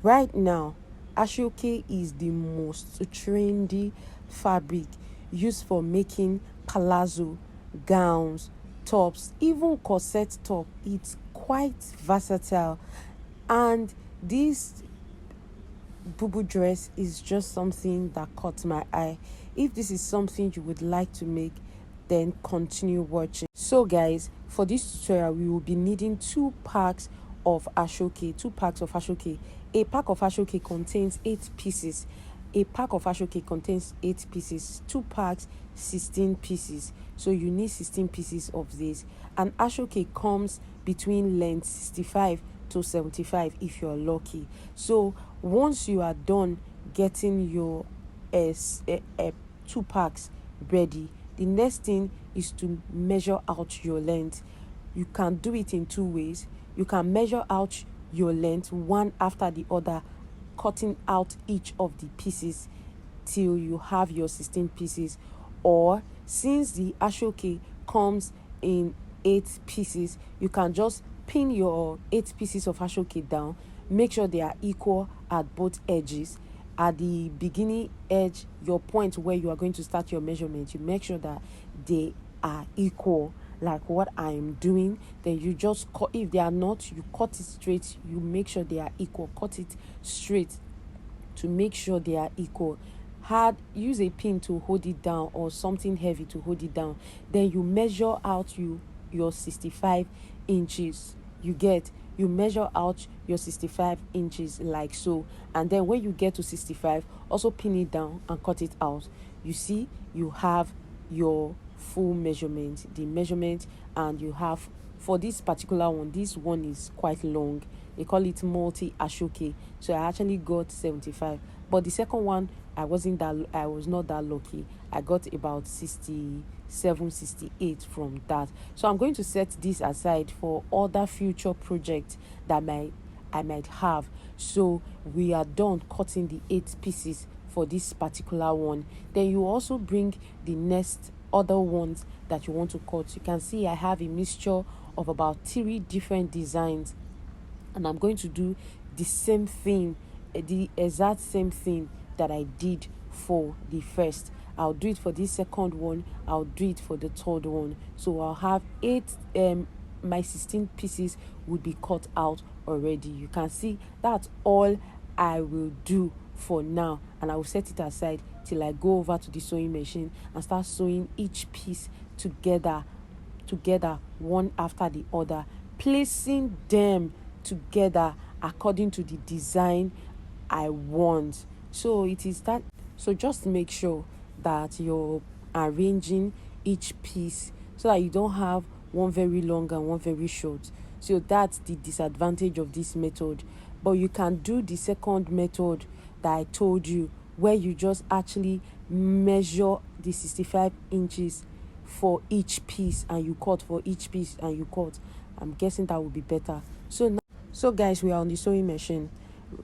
Right now, Asoke is the most trendy fabric used for making palazzo, gowns, tops, even corset top. It's quite versatile, and this bubu dress is just something that caught my eye. If this is something you would like to make, then continue watching. So guys, for this tutorial we will be needing two packs of Asoke. A pack of Asoke contains 8 pieces. A pack of Asoke contains 8 pieces. 2 packs, 16 pieces. So you need 16 pieces of this. And Asoke comes between length 65 to 75 if you're lucky. So once you are done getting your 2 packs ready, the next thing is to measure out your length. You can do it in 2 ways. You can measure out your length one after the other, cutting out each of the pieces till you have your 16 pieces. Or since the Asoke comes in 8 pieces, you can just pin your 8 pieces of Asoke down. Make sure they are equal at both edges. At the beginning edge, your point where you are going to start your measurement, you make sure that they are equal, like what I'm doing. Then you just cut. If they are not, you cut it straight. You make sure they are equal. Cut it straight to make sure they are equal. Use a pin to hold it down or something heavy to hold it down. Then you measure out your 65 inches. You measure out your 65 inches like so, and then when you get to 65, also pin it down and cut it out. You see, you have your full measurement, and you have, for this particular one, this one is quite long. They call it multi Asoke, so I actually got 75. But the second one, I was not that lucky. I got about 67, 68 from that. So I'm going to set this aside for other future projects that I might have. So we are done cutting the 8 pieces for this particular one. Then you also bring the next other ones that you want to cut. You can see I have a mixture of about 3 different designs, and I'm going to do the same thing, the exact same thing that I did for the first. I'll do it for this second one. I'll do it for the third one. So I'll have 8 my 16 pieces would be cut out already. You can see that's all I will do for now, and I will set it aside till I go over to the sewing machine and start sewing each piece together one after the other, placing them together according to the design I want. So it is that. So just make sure that you're arranging each piece so that you don't have one very long and one very short. So that's the disadvantage of this method. But you can do the second method that I told you, where you just actually measure the 65 inches for each piece and you cut, for each piece and you cut. I'm guessing that will be better. So guys, we are on the sewing machine.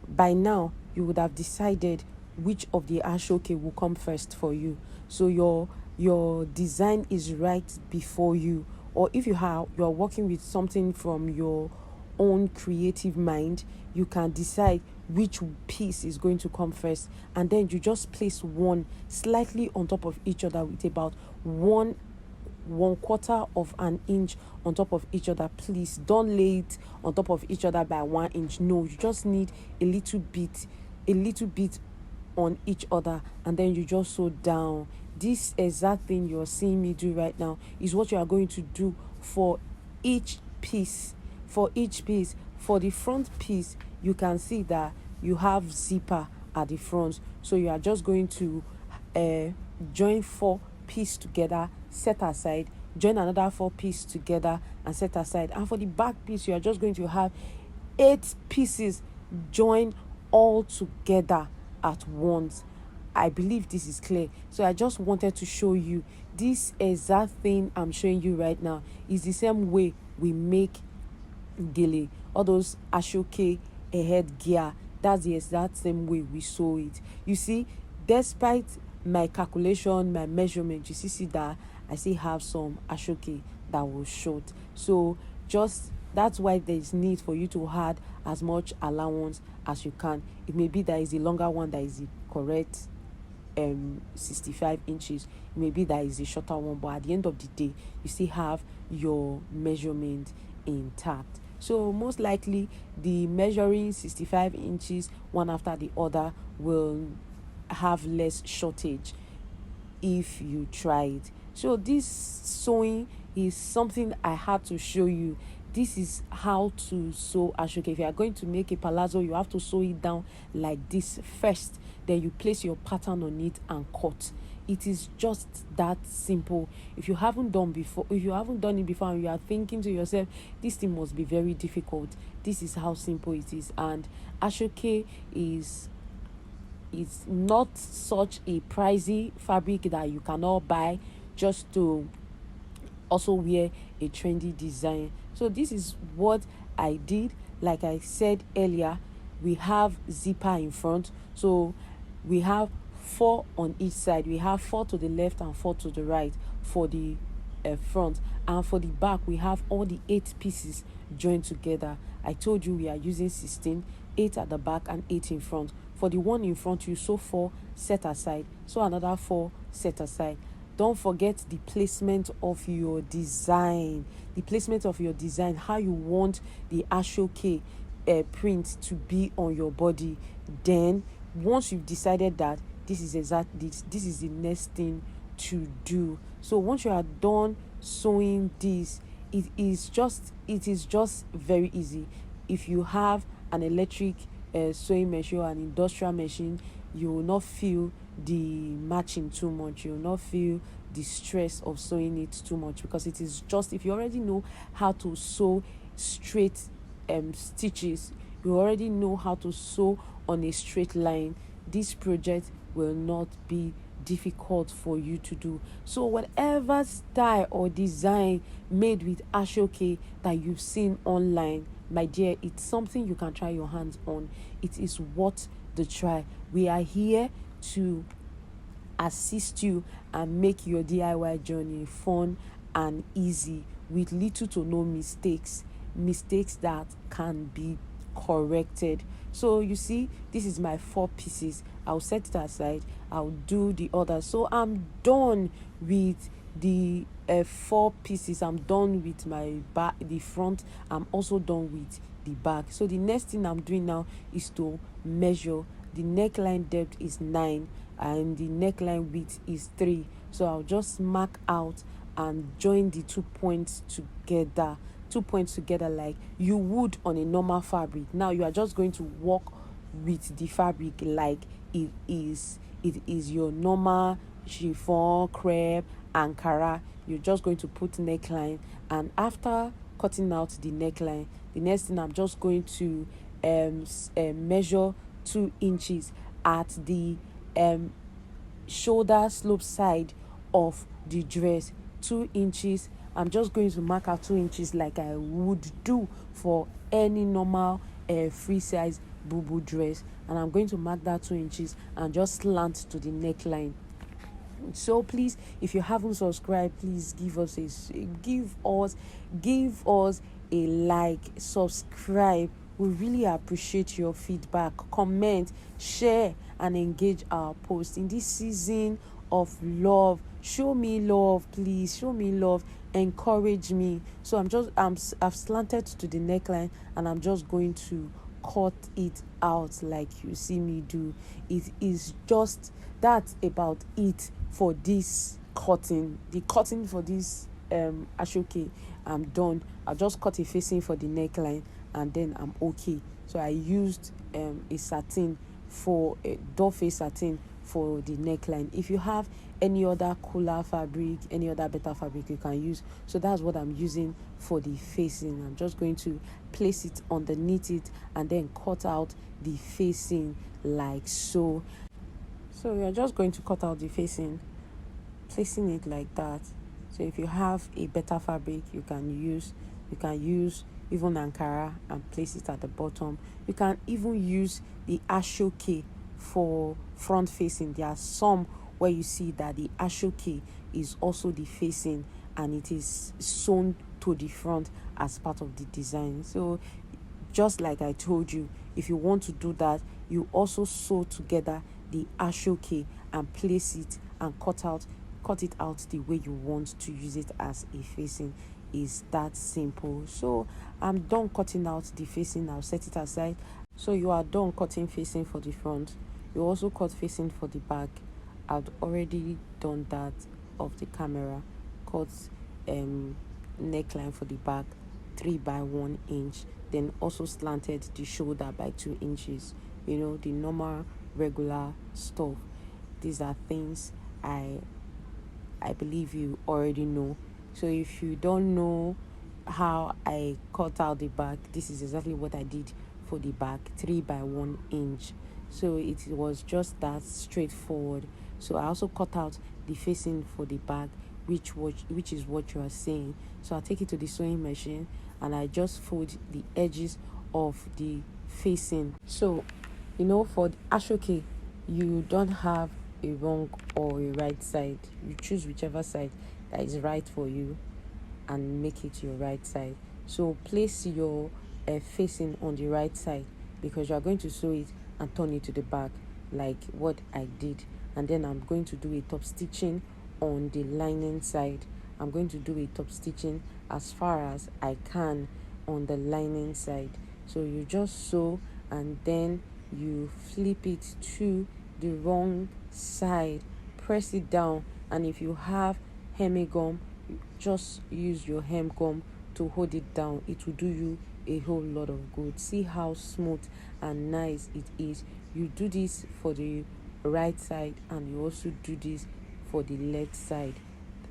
By now you would have decided which of the Asoke will come first for you. So your design is right before you, or if you're working with something from your own creative mind, you can decide which piece is going to come first, and then you just place one slightly on top of each other with about 1/4 of an inch on top of each other. Please don't lay it on top of each other by 1 inch. No, you just need a little bit on each other, and then you just sew down. This exact thing you're seeing me do right now is what you are going to do for each piece. For the front piece, you can see that you have zipper at the front, so you are just going to join 4 pieces together, set aside, join another 4 pieces together and set aside. And for the back piece, you are just going to have 8 pieces join all together at once. I believe this is clear. So I just wanted to show you this exact thing I'm showing you right now is the same way we make gele, all those Asoke headgear. That's the exact same way we sew it. You see, despite my calculation, my measurement, you see that I still have some Asoke that was short. So just That's why there is need for you to add as much allowance as you can. It may be that is the longer one that is the correct 65 inches, maybe that is a shorter one, but at the end of the day you still have your measurement intact. So most likely the measuring 65 inches one after the other will have less shortage if you try it. So this sewing is something I had to show you. This is how to sew ashoke. If you are going to make a palazzo, you have to sew it down like this first, then you place your pattern on it and cut. It is just that simple. If you haven't done it before and you are thinking to yourself, this thing must be very difficult, this is how simple it is. And ashoke is it's not such a pricey fabric that you cannot buy just to also wear a trendy design. So this is what I did. Like I said earlier, we have zipper in front, so we have 4 on each side. We have 4 to the left and 4 to the right for the front, and for the back we have all the 8 pieces joined together. I told you we are using 16, 8 at the back and 8 in front. For the one in front, you sew 4, set aside, so another 4, set aside. Don't forget the placement of your design. How you want the ashoke print to be on your body. Then once you've decided that, this is the next thing to do. So once you are done sewing this, it is just very easy. If you have an electric sewing machine or an industrial machine, you will not feel the matching too much. You will not feel the stress of sewing it too much, because it is just, if you already know how to sew straight stitches, you already know how to sew on a straight line, this project will not be difficult for you to do. So whatever style or design made with ashoke that you've seen online, my dear, it's something you can try your hands on. It is worth the try. We are here to assist you and make your DIY journey fun and easy with little to no mistakes that can be corrected. So you see, this is my 4 pieces. I'll set it aside, I'll do the other. So I'm done with the 4 pieces. I'm done with my back, the front. I'm also done with the back. So the next thing I'm doing now is to measure. The neckline depth is 9 and the neckline width is 3. So I'll just mark out and join the 2 points together. 2 points together like you would on a normal fabric. Now you are just going to work with the fabric like it is your normal chiffon, crepe, Ankara. You're just going to put neckline, and after cutting out the neckline, the next thing I'm just going to measure 2 inches at the shoulder slope side of the dress. 2 inches. I'm just going to mark out 2 inches like I would do for any normal free size bubu dress, and I'm going to mark that 2 inches and just slant to the neckline. So please, if you haven't subscribed, please give us a like, subscribe. We really appreciate your feedback. Comment, share, and engage our post in this season of love. Show me love, please. Show me love. Encourage me. So I've slanted to the neckline, and I'm just going to cut it out like you see me do. It is just that's about it for this cutting. The cutting for this ashoke, I'm done. I'll just cut a facing for the neckline and then I'm okay. So I used a satin for a doll face satin for the neckline. If you have any other cooler fabric, any other better fabric, you can use. So that's what I'm using for the facing. I'm just going to place it underneath it and then cut out the facing like so. So we are just going to cut out the facing, placing it like that. So if you have a better fabric, you can use even Ankara and place it at the bottom. You can even use the ashoke for front facing. There are some where you see that the ashoke is also the facing and it is sewn to the front as part of the design. So just like I told you, if you want to do that, you also sew together the ashoke and place it and cut it out the way you want to use it as a facing. Is that simple. So I'm done cutting out the facing. I'll set it aside. So you are done cutting facing for the front. You also cut facing for the back. I've already done that off the camera. Cut neckline for the back, 3 by 1 inch. Then also slanted the shoulder by 2 inches. You know, the normal regular stuff. These are things I believe you already know. So if you don't know how I cut out the back, this is exactly what I did for the back, 3 by 1 inch. So it was just that straightforward. So I also cut out the facing for the back, which is what you are saying. So I take it to the sewing machine and I just fold the edges of the facing. So you know, for the ashoke, you don't have a wrong or a right side. You choose whichever side that is right for you and make it your right side. So place your facing on the right side because you are going to sew it and turn it to the back like what I did. And then I'm going to do a top stitching on the lining side. I'm going to do a top stitching as far as I can on the lining side. So you just sew and then you flip it to the wrong side, press it down, and if you have hemme gum, just use your hem gum to hold it down. It will do you a whole lot of good. See how smooth and nice it is. You do this for the right side and you also do this for the left side,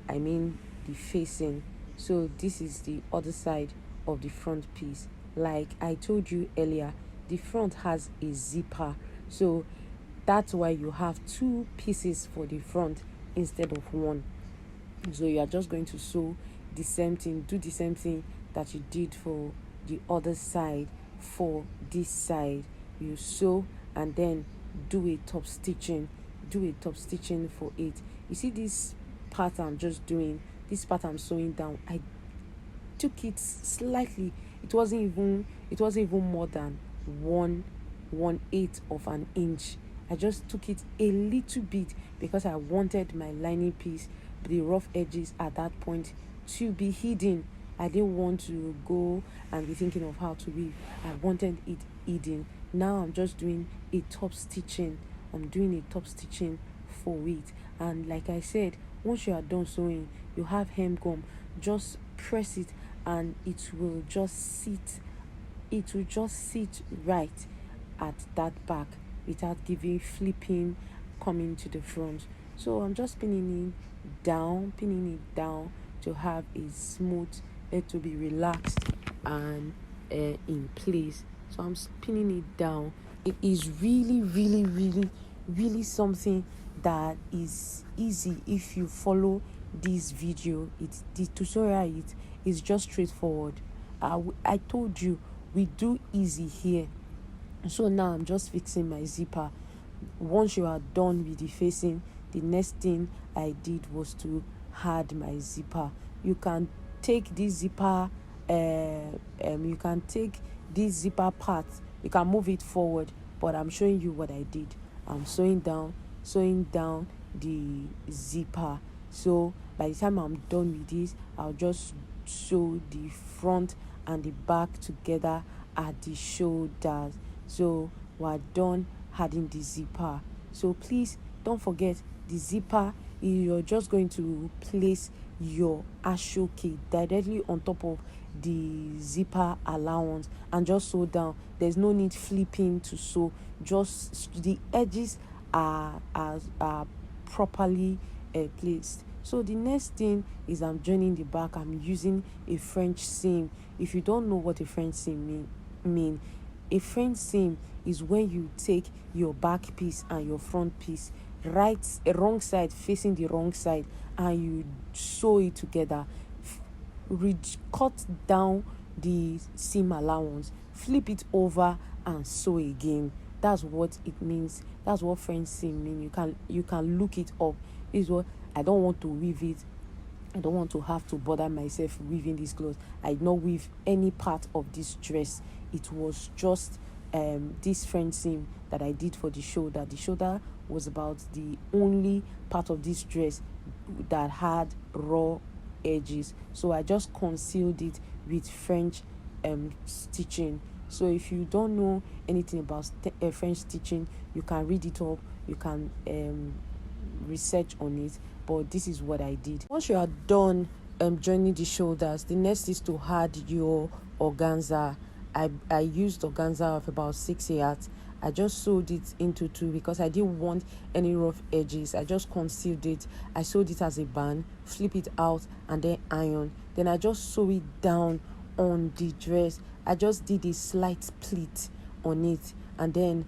I mean the facing. So this is the other side of the front piece. Like I told you earlier, the front has a zipper, so that's why you have 2 pieces for the front instead of 1. So you are just going to sew the same thing, do the same thing that you did for the other side. For this side, you sew and then do a top stitching for it. You see this part I'm just doing, this part I'm sewing down, I took it slightly. It wasn't even more than 1/8 of an inch. I just took it a little bit because I wanted my lining piece, the rough edges at that point, to be hidden. I didn't want to go and be thinking of how to weave. I wanted it hidden. Now I'm just doing a top stitching. I'm doing a top stitching for it. And like I said, once you are done sewing, you have hem gum. Just press it and it will just sit right at that back without giving flipping coming to the front. So I'm just pinning it down to have a smooth, to be relaxed and in place. So I'm pinning it down. It is really something that is easy if you follow this video. It's the tutorial. It is just straightforward. I told you we do easy here. So now I'm just fixing my zipper. Once you are done with the facing, the next thing I did was to add my zipper. You can take this zipper part, you can move it forward, but I'm showing you what I did. I'm sewing down the zipper. So by the time I'm done with this, I'll just sew the front and the back together at the shoulders. So we're done adding the zipper. So please don't forget the zipper. You're just going to place your ashoke directly on top of the zipper allowance and just sew down. There's no need flipping to sew. Just the edges are properly placed. So the next thing is I'm joining the back. I'm using a French seam. If you don't know what a French seam mean, a French seam is when you take your back piece and your front piece, wrong side facing the wrong side, and you sew it together. Cut down the seam allowance, flip it over and sew again. That's what it means. That's what French seam mean. You can look it up. Is what I don't want to weave it I don't want to have to bother myself weaving this clothes. I did not weave any part of this dress. It was just this French seam that I did for the shoulder. The shoulder was about the only part of this dress that had raw edges, so I just concealed it with French stitching. So if you don't know anything about French stitching, you can read it up, you can research on it, but this is what I did. Once you are done joining the shoulders, the next is to add your organza. I used organza of about 6 yards. I just sewed it into two because I didn't want any rough edges. I just concealed it. I sewed it as a band, flip it out, and then iron. Then I just sew it down on the dress. I just did a slight pleat on it, and then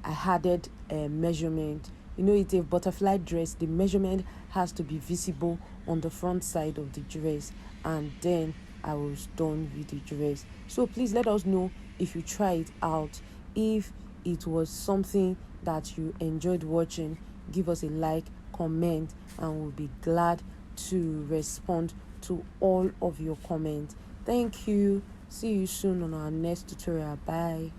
I added a measurement. You know, it's a butterfly dress. The measurement has to be visible on the front side of the dress, and then I was done with the dress. So please let us know if you try it out. If it was something that you enjoyed watching, give us a like, comment, and we'll be glad to respond to all of your comments. Thank you. See you soon on our next tutorial. Bye.